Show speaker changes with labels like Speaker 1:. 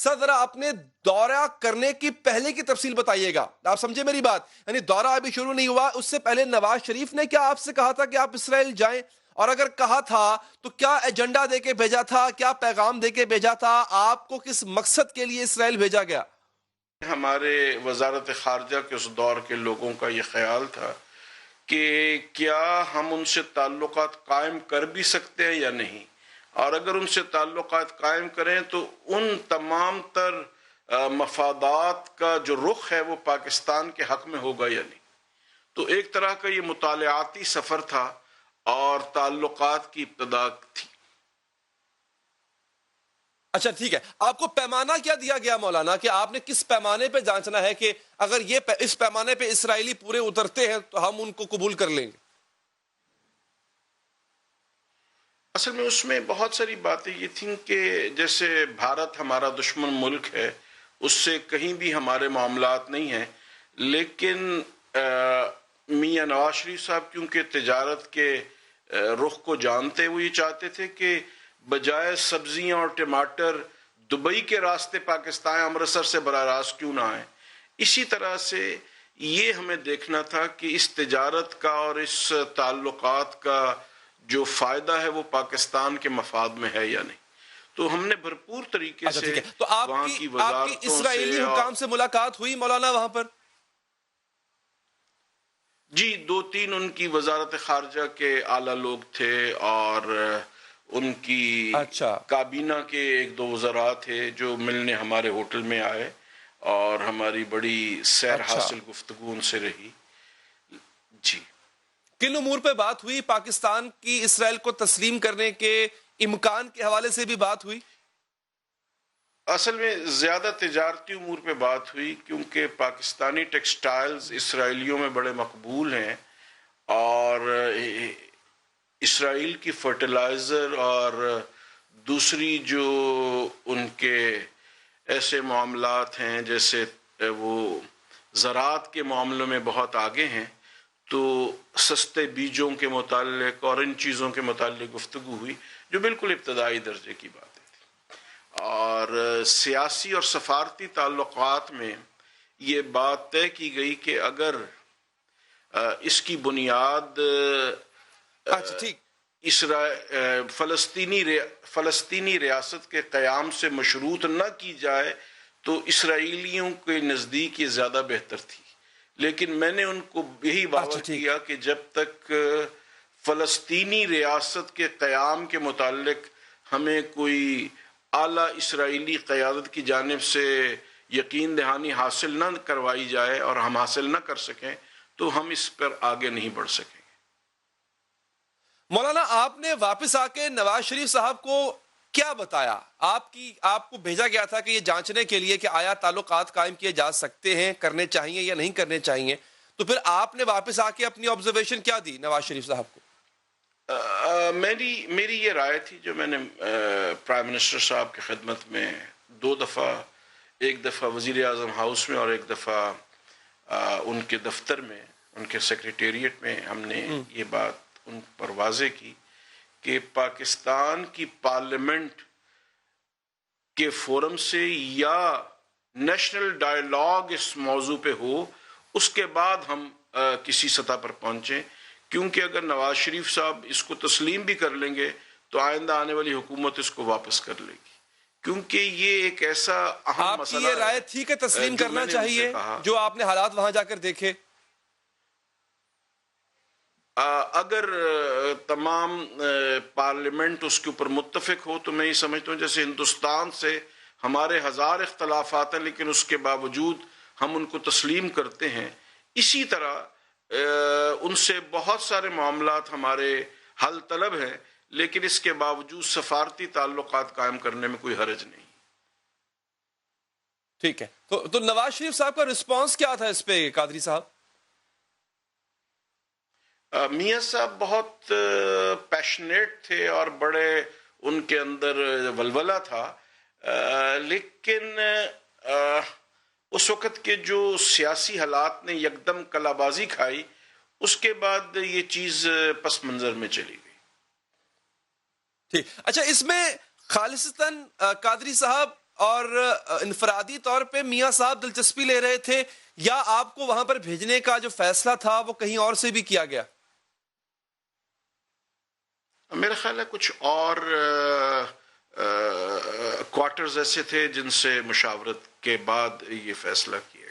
Speaker 1: سر ذرا اپنے دورہ کرنے کی پہلے کی تفصیل بتائیے گا، آپ سمجھے میری بات، یعنی دورہ ابھی شروع نہیں ہوا، اس سے پہلے نواز شریف نے کیا آپ سے کہا تھا کہ آپ اسرائیل جائیں؟ اور اگر کہا تھا تو کیا ایجنڈا دے کے بھیجا تھا، کیا پیغام دے کے بھیجا تھا، آپ کو کس مقصد کے لیے اسرائیل بھیجا گیا؟
Speaker 2: ہمارے وزارت خارجہ کے اس دور کے لوگوں کا یہ خیال تھا کہ کیا ہم ان سے تعلقات قائم کر بھی سکتے ہیں یا نہیں، اور اگر ان سے تعلقات قائم کریں تو ان تمام تر مفادات کا جو رخ ہے وہ پاکستان کے حق میں ہوگا یا نہیں۔ تو ایک طرح کا یہ مطالعاتی سفر تھا اور تعلقات کی ابتدا تھی۔
Speaker 1: اچھا ٹھیک ہے، آپ کو پیمانہ کیا دیا گیا مولانا کہ آپ نے کس پیمانے پہ جانچنا ہے کہ اگر یہ اس پیمانے پہ اسرائیلی پورے اترتے ہیں تو ہم ان کو قبول کر لیں گے؟
Speaker 2: اصل میں اس میں بہت ساری باتیں یہ تھیں کہ جیسے بھارت ہمارا دشمن ملک ہے، اس سے کہیں بھی ہمارے معاملات نہیں ہیں، لیکن میاں نواز شریف صاحب کیونکہ تجارت کے رخ کو جانتے وہ یہ چاہتے تھے کہ بجائے سبزیاں اور ٹماٹر دبئی کے راستے پاکستان امرتسر سے براہ راست کیوں نہ آئیں۔ اسی طرح سے یہ ہمیں دیکھنا تھا کہ اس تجارت کا اور اس تعلقات کا جو فائدہ ہے وہ پاکستان کے مفاد میں ہے یا نہیں۔ تو ہم نے بھرپور طریقے سے
Speaker 1: تو
Speaker 2: وہاں کی وزارتوں سے
Speaker 1: اسرائیلی حکام سے ملاقات ہوئی مولانا وہاں پر؟
Speaker 2: جی، 2-3 ان کی وزارت خارجہ کے اعلیٰ لوگ تھے اور ان کی کابینہ کے 1-2 وزراء تھے جو ملنے ہمارے ہوٹل میں آئے اور ہماری بڑی سیر حاصل گفتگو ان سے رہی۔ جی،
Speaker 1: کن امور پہ بات ہوئی؟ پاکستان کی اسرائیل کو تسلیم کرنے کے امکان کے حوالے سے بھی بات ہوئی؟
Speaker 2: اصل میں زیادہ تجارتی امور پہ بات ہوئی کیونکہ پاکستانی ٹیکسٹائلز اسرائیلیوں میں بڑے مقبول ہیں، اور اسرائیل کی فرٹیلائزر اور دوسری جو ان کے ایسے معاملات ہیں جیسے وہ زراعت کے معاملوں میں بہت آگے ہیں، تو سستے بیجوں کے متعلق اور ان چیزوں کے متعلق گفتگو ہوئی جو بالکل ابتدائی درجے کی باتیں تھیں۔ اور سیاسی اور سفارتی تعلقات میں یہ بات طے کی گئی کہ اگر اس کی بنیاد فلسطینی ریاست کے قیام سے مشروط نہ کی جائے تو اسرائیلیوں کے نزدیک یہ زیادہ بہتر تھی، لیکن میں نے ان کو یہی وعدہ کیا کہ جب تک فلسطینی ریاست کے قیام کے متعلق ہمیں کوئی اعلیٰ اسرائیلی قیادت کی جانب سے یقین دہانی حاصل نہ کروائی جائے اور ہم حاصل نہ کر سکیں تو ہم اس پر آگے نہیں بڑھ سکیں۔
Speaker 1: مولانا آپ نے واپس آ کے نواز شریف صاحب کو کیا بتایا؟ آپ کو بھیجا گیا تھا کہ یہ جانچنے کے لیے کہ آیا تعلقات قائم کیے جا سکتے ہیں، کرنے چاہیے یا نہیں کرنے چاہیے، تو پھر آپ نے واپس آ کے اپنی آبزرویشن کیا دی نواز شریف صاحب کو؟
Speaker 2: میری یہ رائے تھی جو میں نے پرائم منسٹر صاحب کی خدمت میں 2 دفعہ، ایک دفعہ وزیر اعظم ہاؤس میں اور ایک دفعہ ان کے دفتر میں، ان کے سیکریٹریٹ میں ہم نے یہ بات ان پر واضح کی کہ پاکستان کی پارلیمنٹ کے فورم سے یا نیشنل ڈائیلاگ اس موضوع پہ ہو، اس کے بعد ہم کسی سطح پر پہنچیں، کیونکہ اگر نواز شریف صاحب اس کو تسلیم بھی کر لیں گے تو آئندہ آنے والی حکومت اس کو واپس کر لے گی، کیونکہ یہ ایک ایسا اہم مسئلہ ہے۔
Speaker 1: آپ کی یہ رائے تھی کہ تسلیم کرنا چاہیے جو آپ نے حالات وہاں جا کر دیکھے؟
Speaker 2: اگر تمام پارلیمنٹ اس کے اوپر متفق ہو تو میں یہ سمجھتا ہوں جیسے ہندوستان سے ہمارے 1000 اختلافات ہیں لیکن اس کے باوجود ہم ان کو تسلیم کرتے ہیں، اسی طرح ان سے بہت سارے معاملات ہمارے حل طلب ہیں لیکن اس کے باوجود سفارتی تعلقات قائم کرنے میں کوئی حرج نہیں۔
Speaker 1: ٹھیک ہے، تو نواز شریف صاحب کا رسپانس کیا تھا اس پہ قادری صاحب؟
Speaker 2: میاں صاحب بہت پیشنیٹ تھے اور بڑے ان کے اندر ولولہ تھا، لیکن اس وقت کے جو سیاسی حالات نے یکدم کلابازی کھائی اس کے بعد یہ چیز پس منظر میں چلی گئی۔
Speaker 1: ٹھیک، اچھا اس میں خالصتاً قادری صاحب اور انفرادی طور پہ میاں صاحب دلچسپی لے رہے تھے یا آپ کو وہاں پر بھیجنے کا جو فیصلہ تھا وہ کہیں اور سے بھی کیا گیا؟
Speaker 2: میرا خیال ہے کچھ اور کوارٹرز ایسے تھے جن سے مشاورت کے بعد یہ فیصلہ کیا